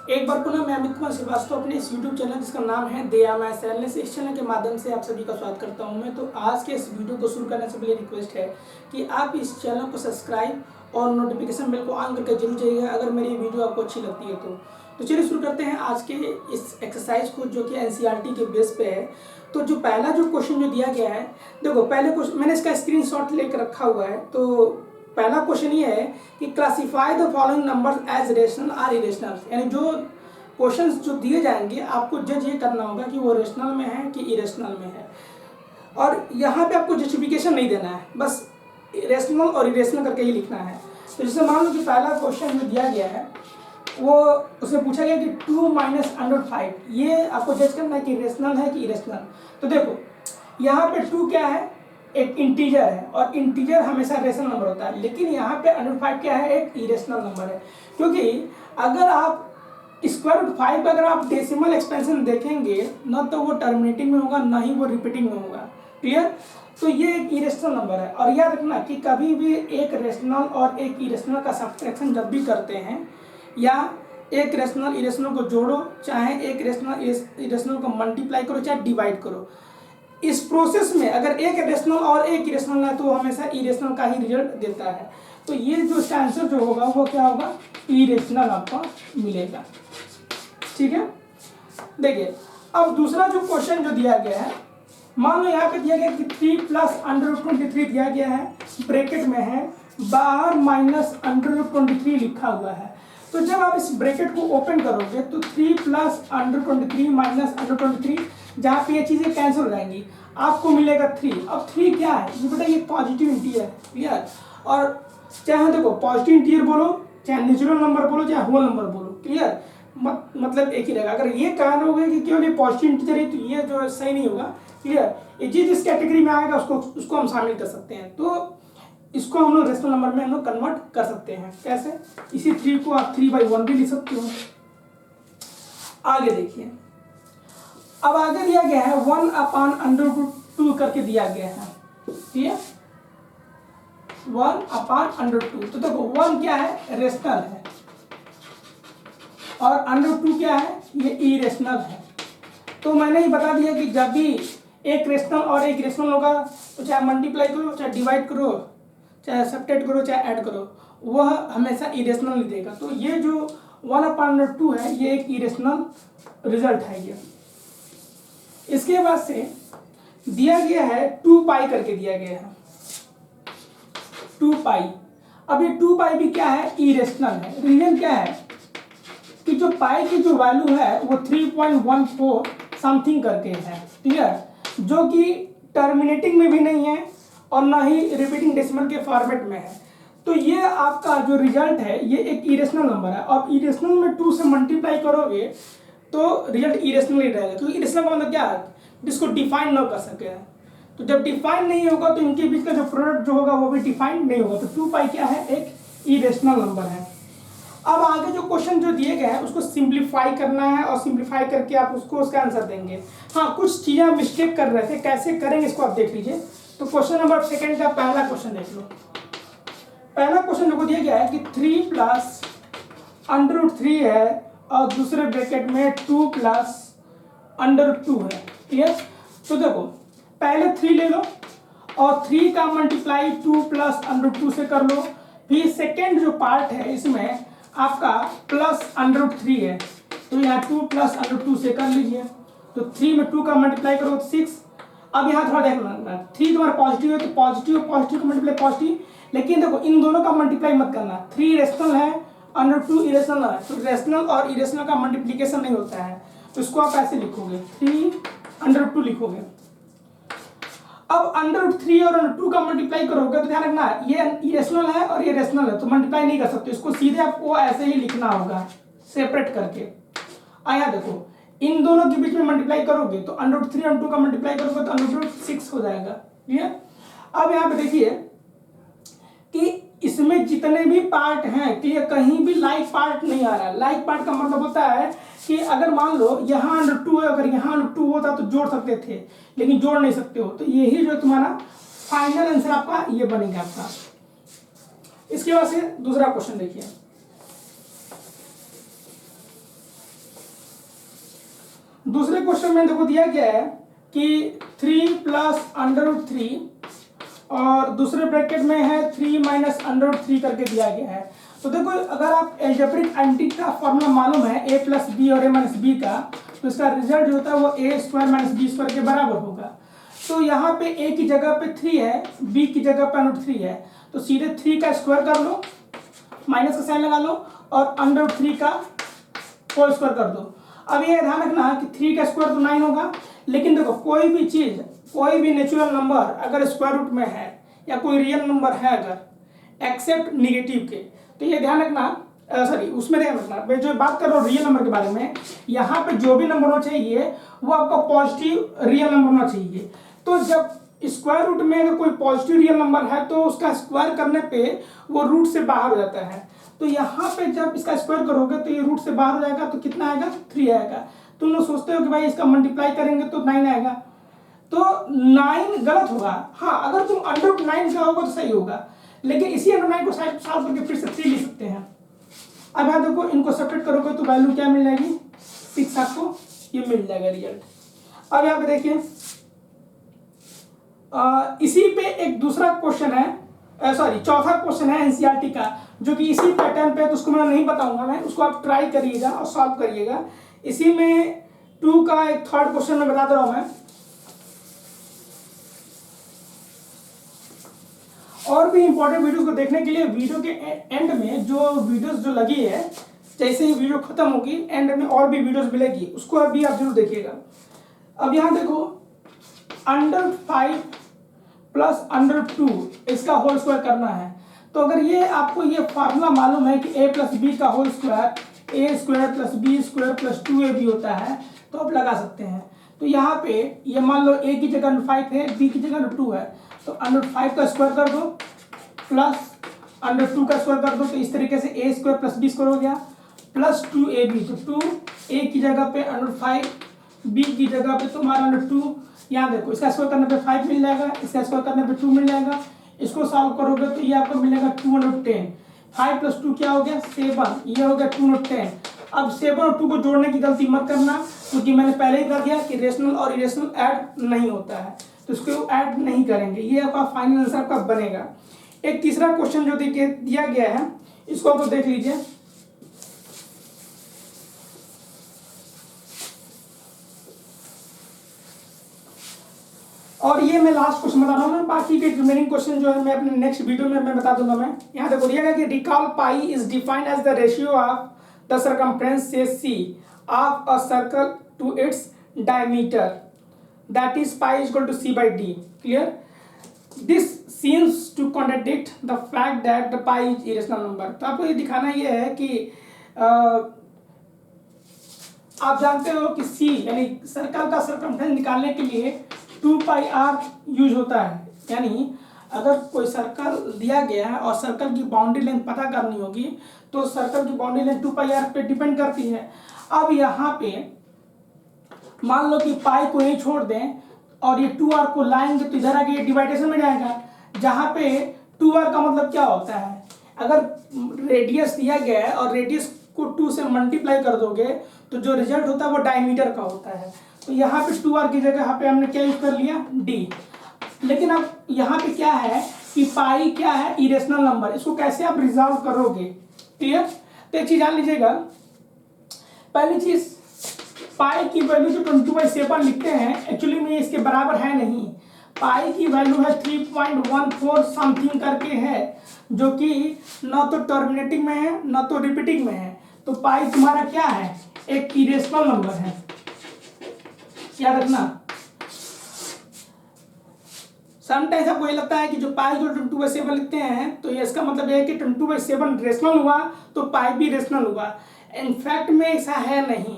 एक बार पुनः मैं अमित कुमार श्रीवास्तव अपने इस YouTube चैनल जिसका नाम है दया माय सैलनेस, इस चैनल के माध्यम से आप सभी का स्वागत करता हूं मैं। तो आज के इस वीडियो को शुरू करने से पहले रिक्वेस्ट है कि आप इस चैनल को सब्सक्राइब और नोटिफिकेशन बेल को ऑन करके जरूर जाइएगा अगर मेरी वीडियो आपको अच्छी लगती है तो चलिए शुरू करते हैं आज के इस एक्सरसाइज को, जो कि NCERT के बेस पे है। तो जो पहला जो क्वेश्चन जो दिया गया है, देखो पहले क्वेश्चन मैंने इसका स्क्रीनशॉट लेकर रखा हुआ है। तो पहला क्वेश्चन ये है कि classify the following numbers as rational और इरेशनल, यानी जो क्वेश्चंस जो दिए जाएंगे आपको जज ये करना होगा कि वो रेशनल में है कि इरेशनल में है। और यहाँ पे आपको जस्टिफिकेशन नहीं देना है, बस रेशनल और इरेशनल करके ही लिखना है। तो जैसे मान लो कि पहला क्वेश्चन जो दिया गया है वो उससे पूछा गया कि 2 माइनस √5, ये आपको जज करना है कि रेशनल है कि इरेशनल। तो देखो यहाँ पे 2 क्या है, एक इंटीजर है और इंटीजर हमेशा रेशनल नंबर होता है, लेकिन यहाँ पे √5 क्या है, एक इरेशनल नंबर है। क्योंकि अगर आप √5 का अगर आप डेसिमल एक्सपेंशन देखेंगे ना तो वो टर्मिनेटिंग में होगा ना ही वो रिपीटिंग में होगा। क्लियर? तो ये एक इरेशनल नंबर है। और याद रखना कि कभी भी एक रेशनल और एक इरेशनल का सब्ट्रैक्शन जब भी करते हैं या एक रेशनल इरेशनल को जोड़ो, चाहे एक रेशनल इरेशनल को मल्टीप्लाई करो, चाहे डिवाइड करो, इस प्रोसेस में अगर एक रेशनल और एक इरेशनल है तो वो हमेशा इरेशनल का ही रिजल्ट देता है। तो ये जो इसका आंसर जो होगा वो क्या होगा, इरेशनल आपको मिलेगा। ठीक है, देखिए अब दूसरा जो क्वेश्चन जो दिया गया है, मान लो यहाँ पे दिया गया कि 3 प्लस √23 दिया गया है, ब्रैकेट में है, बाहर माइनस √23 लिखा हुआ है। तो जब आप इस ब्रैकेट को ओपन करोगे तो 3 प्लस √23 माइनस √23, जहाँ पे ये चीज़ें कैंसिल हो जाएंगी, आपको मिलेगा 3। अब 3 क्या है, ये बेटा ये पॉजिटिव इंटीजर है। क्लियर? और चाहे देखो पॉजिटिव इंटीजर बोलो, चाहे नेचुरल नंबर बोलो, चाहे होल नंबर बोलो, क्लियर मतलब एक ही रहेगा। अगर ये कहना होगा कि केवल ये पॉजिटिव इंटीजर है तो ये जो सही नहीं होगा। क्लियर? ये जिस कैटेगरी में आएगा उसको हम शामिल कर सकते हैं। तो इसको हम लोग रेशनल नंबर में हम लोग कन्वर्ट कर सकते हैं। कैसे? इसी 3 को आप 3/1 भी लिख सकते हो। आगे देखिए, अब आगे दिया गया है 1/√2 करके दिया गया है। ठीक है, 1/√2। तो देखो 1 क्या है, रेशनल है, और √2 क्या है, ये इरेशनल है। तो मैंने ही बता दिया कि जब भी एक रेशनल और एक इरेशनल होगा तो चाहे मल्टीप्लाई करो, चाहे डिवाइड करो, चाहे सब्ट्रैक्ट करो, चाहे ऐड करो, वह हमेशा इरेशनल ही देगा। तो ये जो 1/√2 है ये एक इरेशनल रिजल्ट है ये। इसके बाद से दिया गया है 2π करके दिया गया है, 2π। अब ये 2π भी क्या है, इरेशनल है। रीजन क्या है कि जो पाई की जो वैल्यू है वो 3.14 समथिंग करके है। ठीक है, जो कि टर्मिनेटिंग में भी नहीं है और ना ही रिपीटिंग डेसिमल के फॉर्मेट में है। तो ये आपका जो रिजल्ट है ये एक इरेशनल नंबर है। अब इरेशनल में 2 से मल्टीप्लाई करोगे तो रिजल्ट इरेशनल ही रहेगा, क्योंकि इरेशनल का मतलब क्या है, जिसको डिफाइन ना कर सके। तो जब डिफाइन नहीं होगा तो इनके बीच का जो प्रोडक्ट जो होगा वो भी डिफाइन नहीं होगा। तो 2π क्या है, एक इरेशनल नंबर है। अब आगे जो क्वेश्चन जो दिए गए हैं उसको सिंप्लीफाई करना है और सिंप्लीफाई करके आप उसको उसका आंसर देंगे। हाँ, कुछ चीज़ें मिस्टेक कर रहे थे, कैसे करेंगे इसको आप देख लीजिए। तो क्वेश्चन नंबर 2 का पहला क्वेश्चन देख लो। पहला क्वेश्चन जो दिया गया है कि 3 प्लस √3 है और दूसरे ब्रैकेट में 2 प्लस √2 है। ठीक है, तो देखो पहले 3 ले लो और 3 का मल्टीप्लाई 2 प्लस √2 से कर लो। फिर सेकेंड जो पार्ट है इसमें आपका प्लस √3 है, तो यहाँ 2 प्लस √2 से कर लीजिए। तो 3 में 2 का मल्टीप्लाई करो तो 6। अब यहाँ थोड़ा देखना, 3 तुम्हारा पॉजिटिव है तो पॉजिटिव का मल्टीप्लाई पॉजिटिव, लेकिन देखो इन दोनों का मल्टीप्लाई मत करना। 3 रेशनल है, √2 इरेशनल है, तो रेशनल और इरेशनल का मल्टीप्लीकेशन नहीं होता है। तो इसको आप ऐसे लिखोगे, 3/√2 लिखोगे। अब √3 और √2 का मल्टीप्लाई करोगे तो ध्यान रखना ये इरेशनल है और ये रेशनल है, तो मल्टीप्लाई नहीं कर सकते, इसको सीधे आपको ऐसे ही लिखना होगा सेपरेट करके। आया देखो इन दोनों के बीच में मल्टीप्लाई करोगे तो √3 और √2 का मल्टीप्लाई करोगे तो √6 हो जाएगा। ठीक है, अब यहाँ पे देखिए कि इसमें जितने भी पार्ट हैं कि कहीं भी लाइक पार्ट नहीं आ रहा है। लाइक पार्ट का मतलब होता है कि अगर मान लो यहाँ √2 है, अगर यहाँ √2 होता तो जोड़ सकते थे, लेकिन जोड़ नहीं सकते हो। तो यही जो तुम्हारा फाइनल आंसर आपका ये बनेगा आपका। इसके बाद से दूसरा क्वेश्चन देखिए, दूसरे क्वेश्चन में देखो दिया गया है कि 3 प्लस √3 और दूसरे ब्रैकेट में है 3 माइनस √3 करके दिया गया है। तो देखो अगर आप एल्जेब्रिक एंटी का फॉर्मूला मालूम है a प्लस बी और a माइनस बी का, तो इसका रिजल्ट जो होता है वो a square minus b square के बराबर होगा। तो यहाँ पे a की जगह पे 3 है, b की जगह पे √3 है, तो सीधे 3 का स्क्वायर कर लो, माइनस का साइन लगा लो और √3 का होल स्क्वायर कर दो। अब ये ध्यान रखना कि 3 का स्क्वायर तो 9 होगा, लेकिन देखो कोई भी चीज़, कोई भी नेचुरल नंबर अगर स्क्वायर रूट में है या कोई रियल नंबर है अगर एक्सेप्ट निगेटिव के, तो ये ध्यान रखना, सॉरी उसमें ध्यान रखना, मैं जो बात कर रहा हूँ रियल नंबर के बारे में, यहाँ पे जो भी नंबर होना चाहिए वो आपका पॉजिटिव रियल नंबर होना चाहिए। तो जब स्क्वायर रूट में अगर कोई पॉजिटिव रियल नंबर है तो उसका स्क्वायर करने पे वो रूट से बाहर हो जाता है। तो यहाँ पे जब इसका स्क्वायर करोगे तो ये रूट से बाहर हो जाएगा, तो कितना आएगा? 3 आएगा। तुम लोग सोचते हो कि भाई इसका मल्टीप्लाई करेंगे तो 9 आएगा, तो 9 गलत होगा। हाँ, अगर तुम √9 का होगा तो सही होगा, लेकिन इसी √9 को सॉल्व करके फिर से 3 लिख सकते हैं। अब यहाँ देखो इनको सेपरेट करोगे तो वैल्यू क्या मिल जाएगी? 6 आपको ये मिल जाएगा रिजल्ट। अब यहाँ पे देखिए इसी पे एक दूसरा क्वेश्चन है, सॉरी चौथा क्वेश्चन है एनसीईआरटी का, जो कि इसी पैटर्न पे, तो उसको मैं नहीं बताऊंगा, मैं उसको आप ट्राई करिएगा और सॉल्व करिएगा। इसी में 2 का एक थर्ड क्वेश्चन मैं बता दे रहा हूं मैं। और भी इंपॉर्टेंट वीडियो को देखने के लिए वीडियो के एंड में जो वीडियोस जो लगी है, जैसे ही वीडियो खत्म होगी एंड में और भी वीडियोस मिलेगी, उसको अभी आप जरूर देखिएगा। अब यहाँ देखो √5 प्लस √2 इसका होल स्क्वायर करना है। तो अगर ये आपको ये फार्मूला मालूम है कि a प्लस बी का whole square a square plus b square plus 2ab होता है, तो आप लगा सकते हैं। तो यहाँ पे ये मान लो a की जगह √5 है, b की जगह √2 है, तो √5 का स्क्वायर कर दो प्लस √2 का स्क्वायर कर दो, तो इस तरीके से a square plus b square हो गया प्लस 2ab। तो 2a की जगह पे √5, b की जगह पे तुम्हारा √2, यहाँ देखो इसका स्क्वायर करने पे 5 मिल जाएगा, इसका स्क्वायर करने पे 2 मिल जाएगा। इसको सॉल्व करोगे तो ये आपको मिलेगा 210। 5 प्लस 2 क्या हो गया? 7, ये हो गया 210। अब 7 और 2 को जोड़ने की गलती मत करना, क्योंकि मैंने पहले ही कर दिया कि रेशनल और इरेशनल ऐड नहीं होता है, तो इसको ऐड नहीं करेंगे, ये आपका फाइनल आंसर आपका बनेगा। एक तीसरा क्वेश्चन जो दिया गया है इसको आप देख लीजिए। और ये मैं लास्ट क्वेश्चन बता रहा हूँ, बाकी के रिमेनिंग क्वेश्चन जो है मैं अपने नेक्स्ट वीडियो में मैं बता दूंगा। मैं यहाँ देखो दिया गया कि recall pi is defined as the ratio of the circumference say C of a circle to its diameter, that is pi is equal to c/d। Clear? This seems to contradict the fact that the pi is irrational number. तो आपको ये दिखाना ये है कि आप जानते हो कि c यानी सर्कल का सर्कमफ्रेंस निकालने के लिए 2πr यूज होता है। यानी अगर कोई सर्कल दिया गया है और सर्कल की बाउंड्री लेंथ पता करनी होगी, तो सर्कल की बाउंड्री लेंथ 2πr पे डिपेंड करती है। अब यहाँ पे मान लो कि पाई को यही छोड़ दें और ये 2r को लाएंगे तो इधर आके ये डिवाइडेशन में जाएगा, जहाँ पे 2r का मतलब क्या होता है? अगर रेडियस दिया गया है और रेडियस को 2 से मल्टीप्लाई कर दोगे तो जो रिजल्ट होता है वो डायमीटर का होता है। तो यहाँ पे 2r की जगह यहाँ पे हमने क्या यूज कर लिया? d। लेकिन अब यहाँ पे क्या है कि पाई क्या है? Irrational number. इसको कैसे आप रिजॉल्व करोगे? क्लियर? तो एक चीज जान लीजिएगा। पहली चीज, पाई की वैल्यू जो 22/7 लिखते हैं, एक्चुअली में इसके बराबर है नहीं। पाई की वैल्यू है 3.14 समथिंग करके है, जो कि न तो टर्मिनेटिंग में है न तो रिपीटिंग में है। तो पाई तुम्हारा क्या है? एक इरेशनल नंबर है, याद रखना। समटाइम्स आपको ये लगता है कि जो पाई जो 22/7 लिखते हैं तो ये इसका मतलब है कि 22/7 रेशनल हुआ तो पाई भी रेशनल हुआ। इनफैक्ट में ऐसा है नहीं।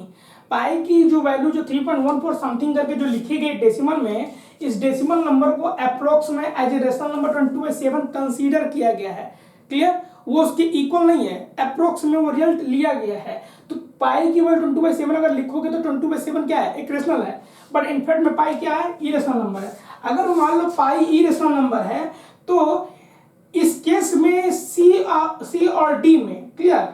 पाई की जो वैल्यू जो 3.14 समथिंग करके जो लिखी गई डेसिमल में, इस डेसिमल नंबर को अप्रोक्स में as a rational number 22/7 consider किया गया है। क्लियर? वो उसके इक्वल नहीं है, अप्रोक्स में वो रिजल्ट लिया गया है। तो पाई की वैल्यू 22/7 अगर लिखोगे तो 22/7 क्या है? एक रेशनल है, बट इनफैक्ट में पाई क्या है? इरेशनल नंबर है। अगर मान लो पाई इरेशनल नंबर है तो इस केस में सी और डी में, क्लियर,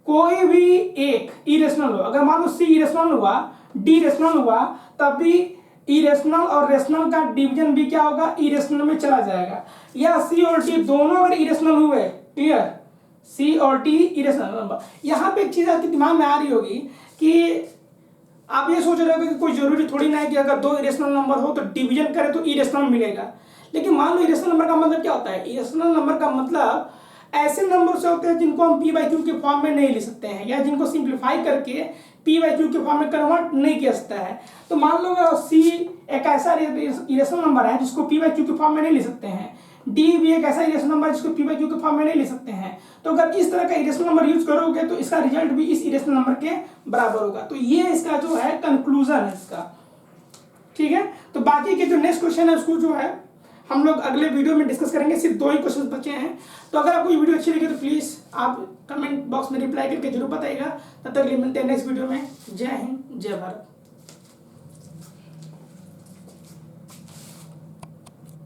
कोई भी एक इरेशनल हो। अगर मान लो सी इरेशनल हुआ, डी रेशनल हुआ तब भी इरेशनल और रेशनल का डिवीजन भी क्या होगा, इरेशनल में चला जाएगा। या सी और टी दोनों अगर इरेशनल हुए, क्लियर, सी और टी इरेशनल नंबर। यहाँ पे एक चीज आपके दिमाग में आ रही होगी कि आप ये सोच रहे हो कि कोई जरूरी थोड़ी ना है कि अगर दो इरेशनल नंबर हो तो डिवीजन करे तो इरेशनल मिलेगा। लेकिन मान लो इरेशनल नंबर का मतलब क्या होता है, इरेशनल नंबर का मतलब ऐसे नंबर से होते हैं जिनको हम पी बाई क्यू के फॉर्म में नहीं लिख सकते हैं, या जिनको सिंप्लीफाई करके पी बाई क्यू के फॉर्म में कन्वर्ट नहीं किया सकता है। तो मान लो सी एक ऐसा इरेशनल नंबर है जिसको पी बाई क्यू के फॉर्म में नहीं लिख सकते हैं, डी भी एक ऐसा इरेशनल नंबर है जिसको पी बाई क्यू के फॉर्म में नहीं लिख सकते हैं। तो अगर इस तरह का इरेशनल नंबर यूज करोगे तो इसका रिजल्ट भी इस इरेशनल नंबर के बराबर होगा। तो ये इसका जो है कंक्लूजन है इसका, ठीक है। तो बाकी के जो नेक्स्ट क्वेश्चन है उसको जो है हम लोग अगले वीडियो में डिस्कस करेंगे। सिर्फ 2 ही क्वेश्चन बचे हैं। तो अगर आपको ये वीडियो अच्छी लगी तो प्लीज आप कमेंट बॉक्स में रिप्लाई करके जरूर बताइएगा। तब तक के लिए मिलते हैं नेक्स्ट वीडियो में। जय हिंद, जय भारत।